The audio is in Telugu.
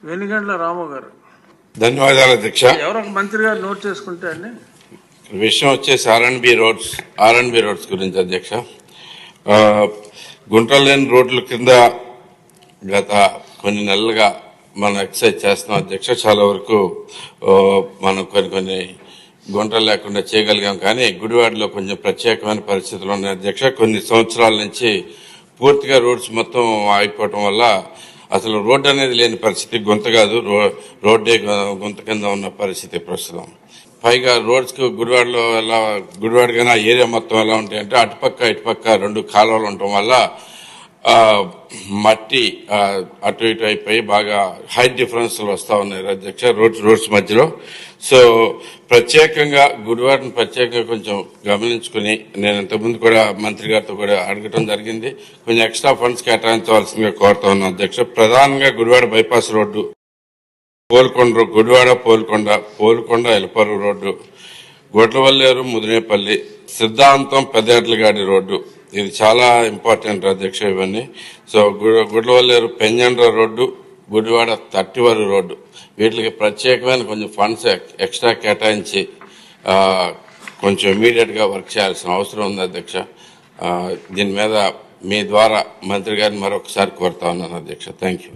వెనిగండ్ల రాము గారు. ధన్యవాదాలు అధ్యక్ష. ఎవరో ఒక మంత్రి గారు నోట్ చేసుకుంటే అండి. విషయం వచ్చేసి ఆర్ఎండ్బి రోడ్స్ గురించి అధ్యక్ష. గుంటలు లేని రోడ్ల కింద గత కొన్ని నెలలుగా మనం ఎక్సర్సైజ్ చేస్తున్నాం అధ్యక్ష. చాలా వరకు మనం కొన్ని గుంటలు లేకుండా చేయగలిగాం. కానీ గుడివాడలో కొంచెం ప్రత్యేకమైన పరిస్థితులు ఉన్నాయి అధ్యక్ష. కొన్ని సంవత్సరాల నుంచి పూర్తిగా రోడ్స్ మొత్తం ఆగిపోవటం వల్ల అసలు రోడ్డు అనేది లేని పరిస్థితి, గుంత కాదు రోడ్డే గుంత కింద ఉన్న పరిస్థితి ప్రస్తుతం. పైగా రోడ్స్ కు గుడివాడలో గుడివాడ కానీ ఆ ఏరియా మొత్తం ఎలా ఉంటాయంటే అటుపక్క ఇటుపక్క రెండు కాలువలు ఉండటం వల్ల మట్టి అటు ఇటు అయిపోయి బాగా హైట్ డిఫరెన్స్లు వస్తా ఉన్నాయి అధ్యక్ష రోడ్స్ మధ్యలో. సో ప్రత్యేకంగా గుడివాడను ప్రత్యేకంగా కొంచెం గమనించుకుని నేను ఇంతకుముందు కూడా మంత్రి గారితో కూడా అడగటం జరిగింది. కొంచెం ఎక్స్ట్రా ఫండ్స్ కేటాయించవలసిందిగా కోరుతా ఉన్నాను అధ్యక్ష. ప్రధానంగా Gudivada bypass road, Gudivada Polkonda Elaparu road, Gudlavalleru Mudinepalli, Siddhantam Peddetlagadi road, ఇది చాలా ఇంపార్టెంట్ అధ్యక్ష ఇవన్నీ. So Gudlavalleru Penjandra road, Gudivada Tattivaru road, వీటికి ప్రత్యేకమైన కొంచెం ఫండ్స్ ఎక్స్ట్రా కేటాయించి కొంచెం ఇమీడియట్ గా వర్క్ చేయాల్సిన అవసరం ఉంది అధ్యక్ష. దీని మీద మీ ద్వారా మంత్రి గారిని మరొకసారి కోరుతా ఉన్నాను అధ్యక్ష. Thank you.